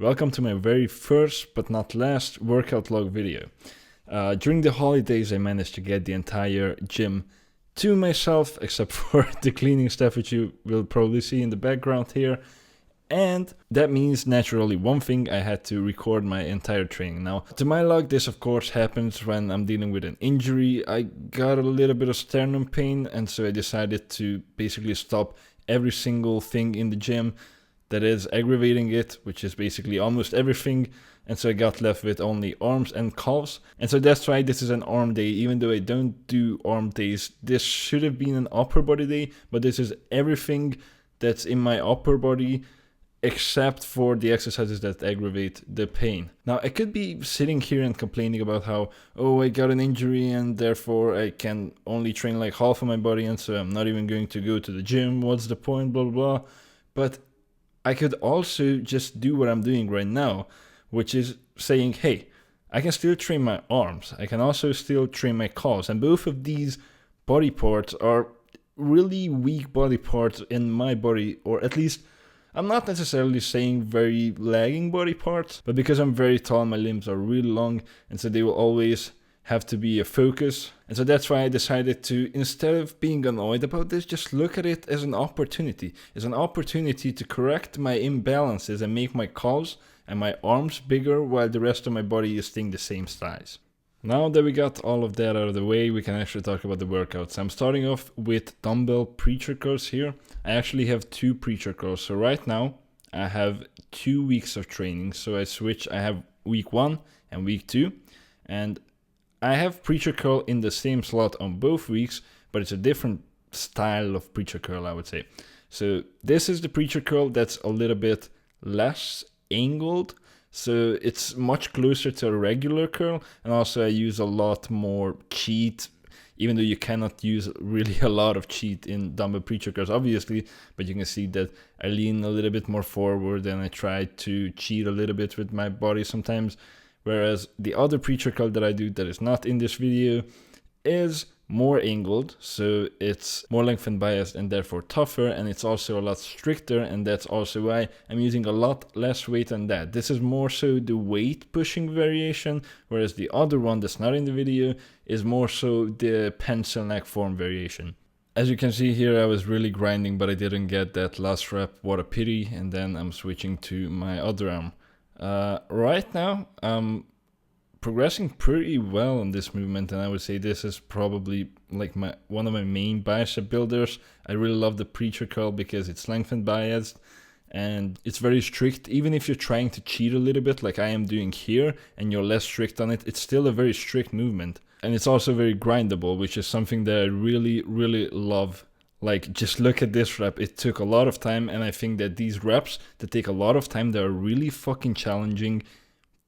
Welcome to my very first but not last workout log video. During the holidays I managed to get the entire gym to myself except for the cleaning stuff which you will probably see in the background here. And that means naturally one thing, I had to record my entire training. Now, to my luck, this of course happens when I'm dealing with an injury. I got a little bit of sternum pain, and so I decided to basically stop every single thing in the gym that is aggravating it, which is basically almost everything. And so I got left with only arms and calves. And so that's why this is an arm day. Even though I don't do arm days, this should have been an upper body day, but this is everything that's in my upper body except for the exercises that aggravate the pain. Now, I could be sitting here and complaining about how, oh, I got an injury and therefore I can only train like half of my body, and so I'm not even going to go to the gym. What's the point? Blah, blah, blah. But I could also just do what I'm doing right now, which is saying, hey, I can still train my arms. I can also still train my calves. And both of these body parts are really weak body parts in my body, or at least I'm not necessarily saying very lagging body parts, but because I'm very tall, my limbs are really long, and so they will always have to be a focus. And so that's why I decided to, instead of being annoyed about this, just look at it as an opportunity. As an opportunity to correct my imbalances and make my calves and my arms bigger while the rest of my body is staying the same size. Now that we got all of that out of the way, we can actually talk about the workouts. I'm starting off with dumbbell preacher curls here. I actually have two preacher curls. So right now I have 2 weeks of training. So I have week 1 and week 2. And I have preacher curl in the same slot on both weeks, but it's a different style of preacher curl, I would say. So this is the preacher curl that's a little bit less angled. So it's much closer to a regular curl, and also I use a lot more cheat, even though you cannot use really a lot of cheat in dumbbell preacher curls, obviously, but you can see that I lean a little bit more forward and I try to cheat a little bit with my body sometimes, whereas the other preacher curl that I do that is not in this video is more angled, so it's more lengthened biased and therefore tougher, and it's also a lot stricter, and that's also why I'm using a lot less weight than that. This is more so the weight pushing variation, whereas the other one that's not in the video is more so the pencil neck form variation. As you can see here, I was really grinding, but I didn't get that last rep. What a pity. And then I'm switching to my other arm. Right now I'm progressing pretty well on this movement, and I would say this is probably like one of my main bicep builders. I really love the preacher curl because it's lengthened biased and it's very strict. Even if you're trying to cheat a little bit like I am doing here and you're less strict on it, it's still a very strict movement, and it's also very grindable, which is something that I really love. Like, just look at this rep. It took a lot of time, and I think that these reps that take a lot of time, they're really fucking challenging.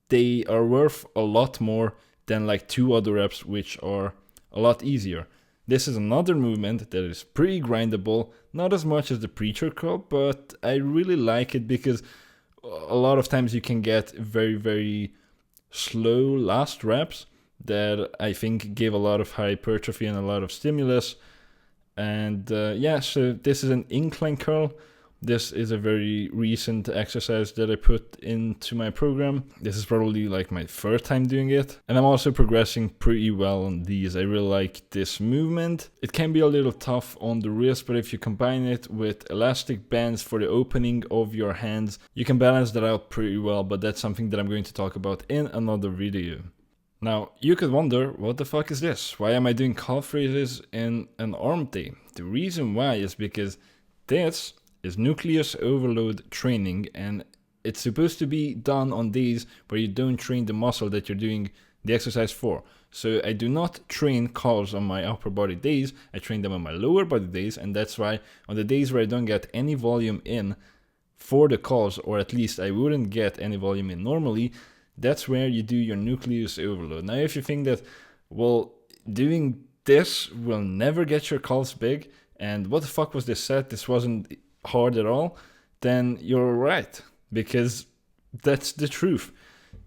They are worth a lot more than like 2 other reps, which are a lot easier. This is another movement that is pretty grindable, not as much as the preacher curl, but I really like it because a lot of times you can get very slow last reps that I think give a lot of hypertrophy and a lot of stimulus. And yeah, so this is an incline curl. This is a very recent exercise that I put into my program. This is probably like my 3rd time doing it. And I'm also progressing pretty well on these. I really like this movement. It can be a little tough on the wrist, but if you combine it with elastic bands for the opening of your hands, you can balance that out pretty well. But that's something that I'm going to talk about in another video. Now, you could wonder, what the fuck is this? Why am I doing calf raises in an arm day? The reason why is because this is nucleus overload training, and it's supposed to be done on days where you don't train the muscle that you're doing the exercise for. So I do not train calves on my upper body days, I train them on my lower body days, and that's why on the days where I don't get any volume in for the calves, or at least I wouldn't get any volume in normally, that's where you do your nucleus overload. Now, if you think that, well, doing this will never get your calves big, and what the fuck was this set? This wasn't hard at all, then you're right, because that's the truth.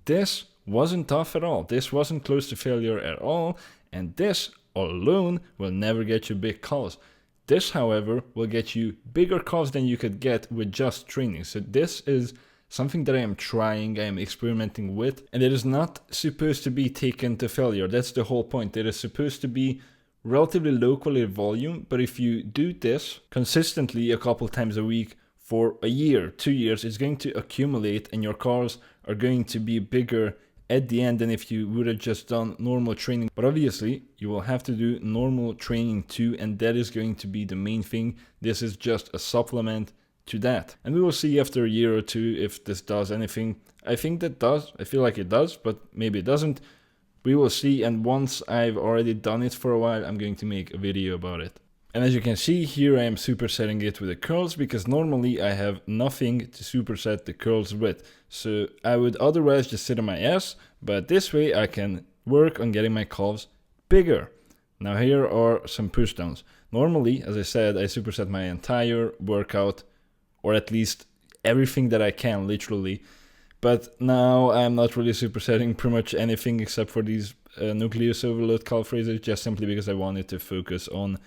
This wasn't tough at all. This wasn't close to failure at all, and this alone will never get you big calves. This, however, will get you bigger calves than you could get with just training. So this is something that I am trying, I am experimenting with, and it is not supposed to be taken to failure. That's the whole point. It is supposed to be relatively low quality volume, but if you do this consistently a couple times a week for a year, 2 years, it's going to accumulate and your cars are going to be bigger at the end than if you would have just done normal training. But obviously you will have to do normal training too, and that is going to be the main thing. This is just a supplement to that, and we will see after a year or two if this does anything. I think that does. I feel like it does, but maybe it doesn't. We will see, and once I've already done it for a while, I'm going to make a video about it. And as you can see here, I am supersetting it with the curls because normally I have nothing to superset the curls with. So I would otherwise just sit on my ass, but this way I can work on getting my calves bigger. Now here are some push downs. Normally, as I said, I superset my entire workout, or at least everything that I can, literally. But now I'm not really supersetting pretty much anything except for these nucleus overload calf raises, just simply because I wanted to focus on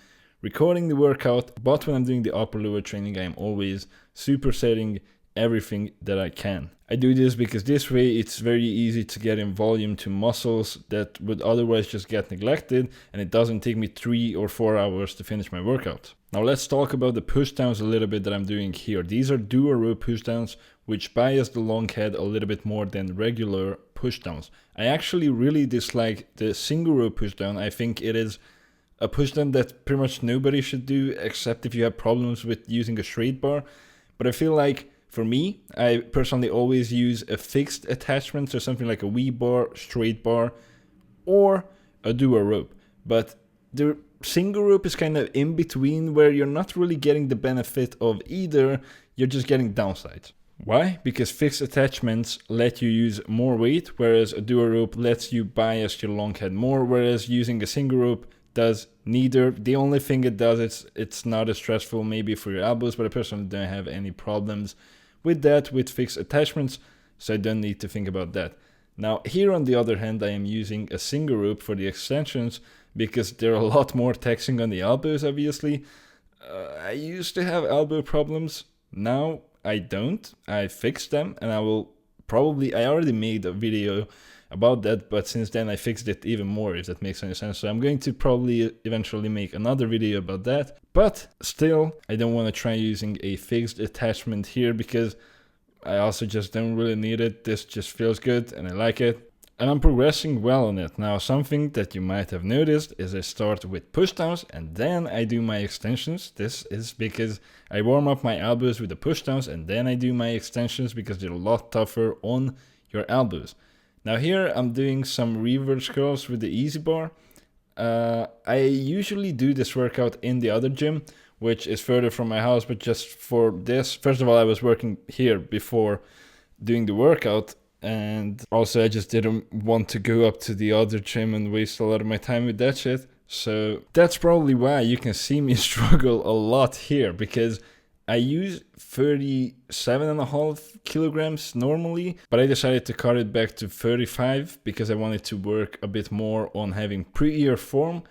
recording the workout. But when I'm doing the upper lower training, I'm always supersetting everything that I can. I do this because this way it's very easy to get in volume to muscles that would otherwise just get neglected, and it doesn't take me 3 or 4 hours to finish my workout. Now let's talk about the push downs a little bit that I'm doing here. These are dual row push downs, which bias the long head a little bit more than regular push downs. I actually really dislike the single row push down. I think it is a push down that pretty much nobody should do, except if you have problems with using a straight bar. But I feel like for me, I personally always use a fixed attachment, so something like a V bar, straight bar, or a dual rope. But the single rope is kind of in between, where you're not really getting the benefit of either, you're just getting downsides. Why? Because fixed attachments let you use more weight, whereas a dual rope lets you bias your long head more, whereas using a single rope does neither. The only thing it does, it's not as stressful maybe for your elbows, but I personally don't have any problems with that with fixed attachments, so I don't need to think about that. Now here on the other hand, I am using a single rope for the extensions because they're a lot more taxing on the elbows, obviously. I used to have elbow problems, now I don't. I fixed them, and I already made a video about that, but since then I fixed it even more, if that makes any sense. So I'm going to probably eventually make another video about that, but still I don't want to try using a fixed attachment here because I also just don't really need it. This just feels good and I like it, and I'm progressing well on it. Now something that you might have noticed is I start with push downs and then I do my extensions. This is because I warm up my elbows with the push downs and then I do my extensions because they're a lot tougher on your elbows. Now here I'm doing some reverse curls with the easy bar. I usually do this workout in the other gym, which is further from my house, but just for this, first of all, I was working here before doing the workout, and also I just didn't want to go up to the other gym and waste a lot of my time with that shit. So that's probably why you can see me struggle a lot here, because I use 37.5 kilograms normally, but I decided to cut it back to 35 because I wanted to work a bit more on having prettier form.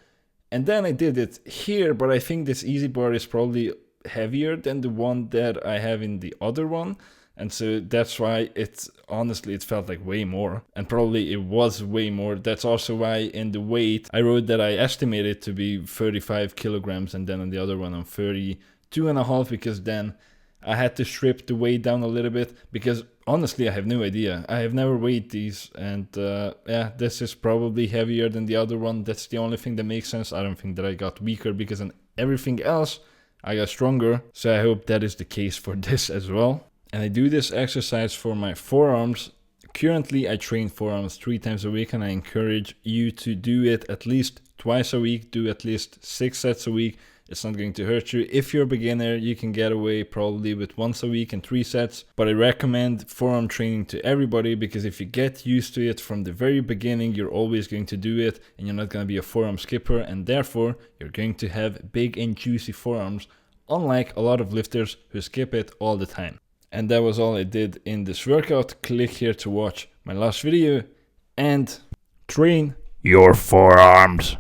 And then I did it here, but I think this easy bar is probably heavier than the one that I have in the other one. And so that's why it felt like way more, and probably it was way more. That's also why in the weight I wrote that I estimated to be 35 kilograms, and then on the other one I'm 32.5, because then I had to strip the weight down a little bit, because honestly I have no idea. I have never weighed these, and yeah, this is probably heavier than the other one. That's the only thing that makes sense. I don't think that I got weaker, because in everything else I got stronger. So I hope that is the case for this as well. And I do this exercise for my forearms. Currently I train forearms 3 times a week, and I encourage you to do it at least twice a week. Do at least 6 sets a week. It's not going to hurt you. If you're a beginner, you can get away probably with once a week and 3 sets. But I recommend forearm training to everybody, because if you get used to it from the very beginning, you're always going to do it, and you're not going to be a forearm skipper, and therefore you're going to have big and juicy forearms, unlike a lot of lifters who skip it all the time. And that was all I did in this workout. Click here to watch my last video and train your forearms.